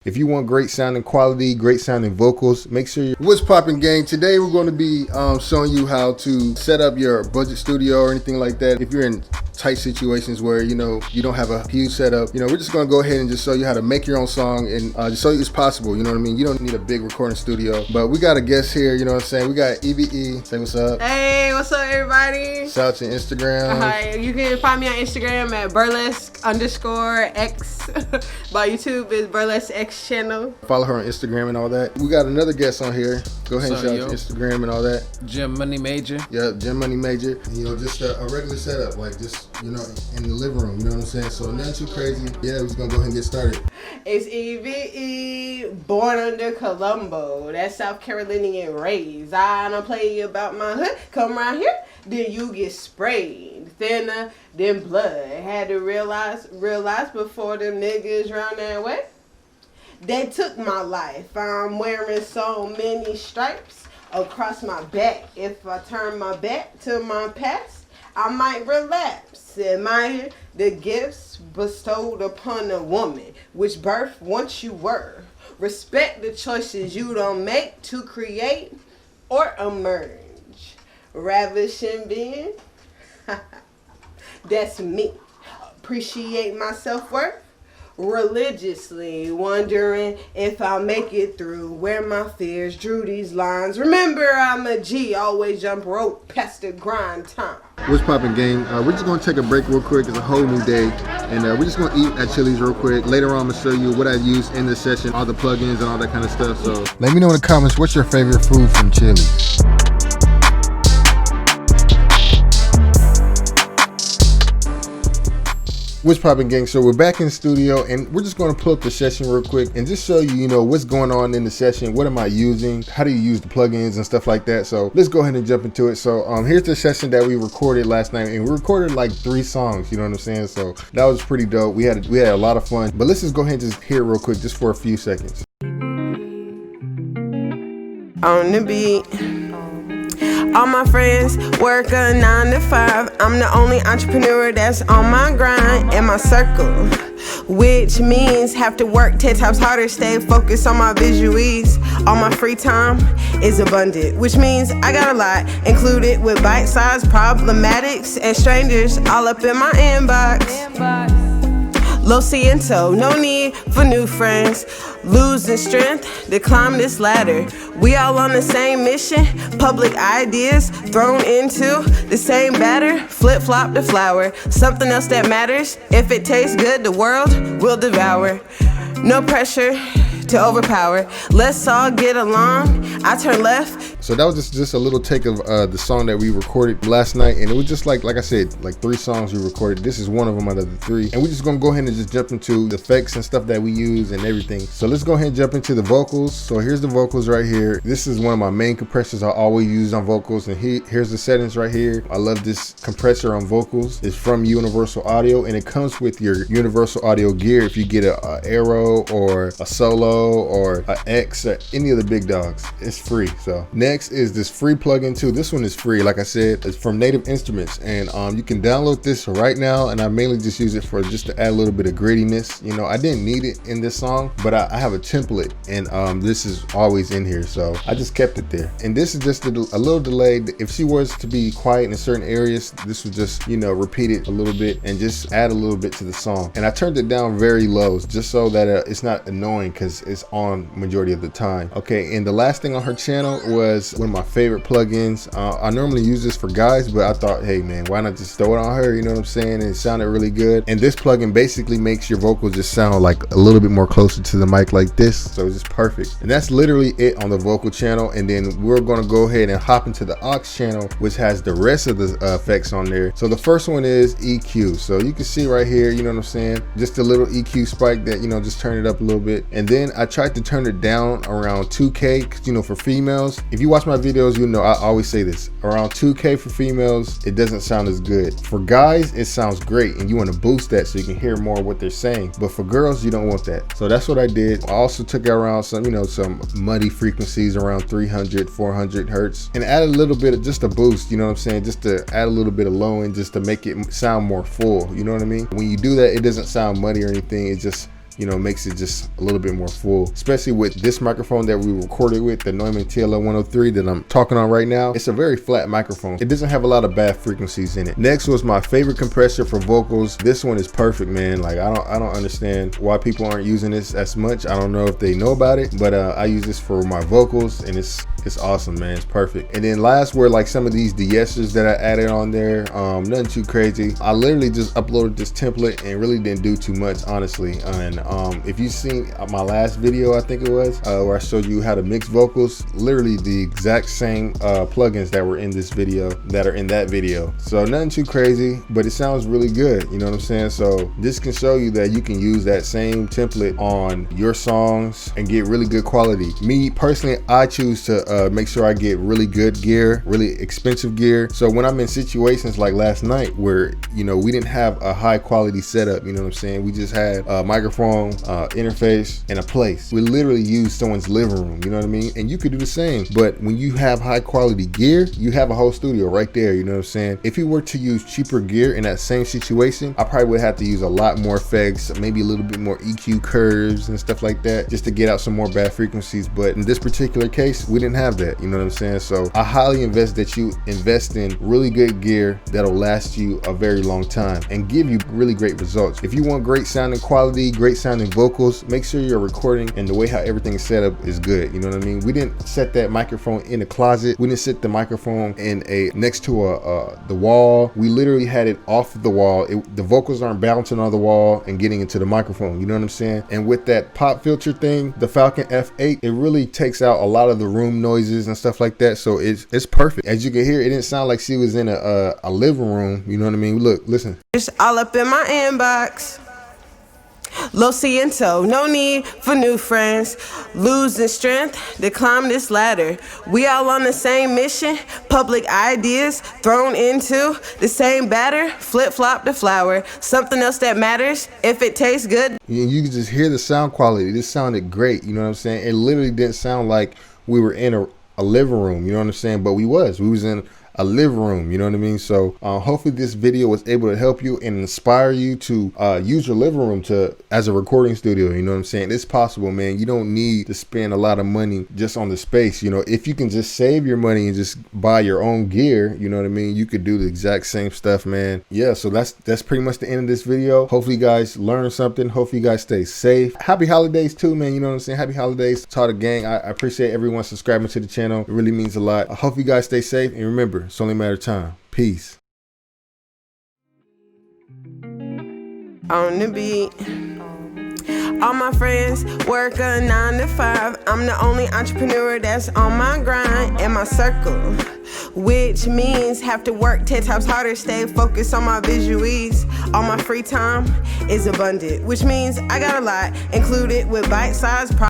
If you want great sounding quality, great sounding vocals, make sure you... What's poppin', gang? Today we're going to be showing you how to set up your budget studio or anything like that. If you're in tight situations where you don't have a huge setup, we're just going to go ahead and just show you how to make your own song and just show you it's possible. You know what I mean? You don't need a big recording studio, but we got a guest here. You know what I'm saying? We got EVE. Say what's up. Hey, what's up, everybody? Shout out to Instagram. Hi, you can find me on Instagram at burlesque_x. My YouTube is burlesque_x channel. Follow her on Instagram and all that. We got another guest on here. Go ahead and shout out to Instagram and all that. Jim Money Major. Yeah, Jim Money Major. Just a regular setup, like just in the living room. You know what I'm saying? So nothing too crazy. Yeah, we're just gonna go ahead and get started. It's EVE, born under Colombo. That's South Carolinian raised. I don't play about my hood. Come around here, then you get sprayed. Thinner than blood. Had to realize before them niggas run that way. They took my life. I'm wearing so many stripes across my back. If I turn my back to my past, I might relapse. Admire the gifts bestowed upon a woman, which birth once you were. Respect the choices you don't make to create or emerge. Ravishing being, that's me. Appreciate my self-worth. Religiously wondering if I'll make it through where my fears drew these lines. Remember, I'm a G, always jump rope past the grind time. What's poppin', gang? We're just gonna take a break real quick. It's a whole new day, and we're just gonna eat at Chili's real quick. Later on, I'm gonna show you what I use in this session, all the plugins and all that kind of stuff. So let me know in the comments what's your favorite food from Chili's. What's poppin', gang? So we're back in the studio and we're just going to pull up the session real quick and just show you, what's going on in the session. What am I using? How do you use the plugins and stuff like that? So let's go ahead and jump into it. So here's the session that we recorded last night, and we recorded like 3 songs. You know what I'm saying? So that was pretty dope. We had a lot of fun. But let's just go ahead and just hear it real quick, just for a few seconds. On the beat. All my friends work a 9 to 5. I'm the only entrepreneur that's on my grind in my circle, which means have to work 10 times harder, stay focused on my visuals. All my free time is abundant, which means I got a lot included with bite-sized problematics and strangers all up in my inbox. Lo siento, no need for new friends. Losing strength to climb this ladder. We all on the same mission. Public ideas thrown into the same batter. Flip-flop the flower. Something else that matters. If it tastes good, the world will devour. No pressure to overpower. Let's all get along. I turn left. So that was just a little take of the song that we recorded last night, and it was just like I said, like 3 songs we recorded. This is one of them out of the 3, and we're just gonna go ahead and just jump into the effects and stuff that we use and everything. So let's go ahead and jump into the vocals. So here's the vocals right here. This is one of my main compressors I always use on vocals, and here's the settings right here. I love this compressor on vocals. It's from Universal Audio, and it comes with your Universal Audio gear if you get a Aero or a Solo or a X or any of the big dogs. It's free. So next is this free plugin too. This one is free. Like I said, it's from Native Instruments, and you can download this right now, and I mainly just use it for just to add a little bit of grittiness. I didn't need it in this song, but I have a template, and this is always in here, so I just kept it there. And this is just a little delayed. If she was to be quiet in certain areas, this would just repeat it a little bit and just add a little bit to the song. And I turned it down very low just so that it's not annoying, because it's on majority of the time. Okay, and the last thing on her channel was one of my favorite plugins. I normally use this for guys, but I thought, hey man, why not just throw it on her? You know what I'm saying? And it sounded really good. And this plugin basically makes your vocals just sound like a little bit more closer to the mic like this. So it's just perfect. And that's literally it on the vocal channel. And then we're gonna go ahead and hop into the aux channel, which has the rest of the effects on there. So the first one is EQ. So you can see right here, you know what I'm saying? Just a little EQ spike that, just turn it up a little bit. And then I tried to turn it down around 2K, for females. If you watch my videos, I always say this. Around 2K for females, it doesn't sound as good. For guys, it sounds great, and you want to boost that so you can hear more of what they're saying. But for girls, you don't want that. So that's what I did. I also took it around some, some muddy frequencies around 300, 400 hertz, and added a little bit of just a boost, just to add a little bit of low end, just to make it sound more full. You know what I mean? When you do that, it doesn't sound muddy or anything. It just you know, makes it just a little bit more full, especially with this microphone that we recorded with, the Neumann TLM 103 that I'm talking on right now. It's a very flat microphone. It doesn't have a lot of bad frequencies in it. Next was my favorite compressor for vocals. This one is perfect, man. Like I don't understand why people aren't using this as much. I don't know if they know about it, but I use this for my vocals, and it's awesome, man. It's perfect. And then last were like some of these de-essers that I added on there. Nothing too crazy. I literally just uploaded this template and really didn't do too much, honestly. And if you've seen my last video, I think it was, where I showed you how to mix vocals, literally the exact same plugins that were in this video that are in that video. So nothing too crazy, but it sounds really good, you know what I'm saying? So this can show you that you can use that same template on your songs and get really good quality. Me personally, I choose to make sure I get really good gear, really expensive gear. So when I'm in situations like last night where, you know, we didn't have a high quality setup, you know what I'm saying? We just had a microphone, interface, and a place. We literally used someone's living room, you know what I mean? And you could do the same, but when you have high quality gear, you have a whole studio right there, you know what I'm saying? If you were to use cheaper gear in that same situation, I probably would have to use a lot more effects, maybe a little bit more EQ curves and stuff like that, just to get out some more bad frequencies. But in this particular case, we didn't have that, you know what I'm saying? So I highly invest that you invest in really good gear that'll last you a very long time and give you really great results. If you want great sounding quality, great sounding vocals, make sure you're recording and the way how everything is set up is good, you know what I mean? We didn't set that microphone in a closet. We didn't set the microphone in next to the wall. We literally had it off the wall. The vocals aren't bouncing on the wall and getting into the microphone, you know what I'm saying? And with that pop filter thing, the Falcon F8, it really takes out a lot of the room noises and stuff like that. So it's perfect. As you can hear, it didn't sound like she was in a living room, you know what I mean? Look, listen. It's all up in my inbox. Lo siento, no need for new friends. Losing strength to climb this ladder. We all on the same mission. Public ideas thrown into the same batter. Flip flop the flower. Something else that matters if it tastes good. You can just hear the sound quality. This sounded great, you know what I'm saying? It literally didn't sound like we were in a living room, you know what I'm saying? But we was in a living room, you know what I mean? So hopefully this video was able to help you and inspire you to use your living room as a recording studio, you know what I'm saying? It's possible, man. You don't need to spend a lot of money just on the space, you know. If you can just save your money and just buy your own gear, you know what I mean, you could do the exact same stuff, man. Yeah, so that's pretty much the end of this video. Hopefully you guys learned something. Hopefully you guys stay safe. Happy holidays too, man, you know what I'm saying? Happy holidays to all the gang. I appreciate everyone subscribing to the channel. It really means a lot. I hope you guys stay safe, and remember, it's only a matter of time. Peace. On the beat. All my friends work a 9 to 5. I'm the only entrepreneur that's on my grind in my circle, which means have to work 10 times harder, stay focused on my visuals. All my free time is abundant, which means I got a lot included with bite-sized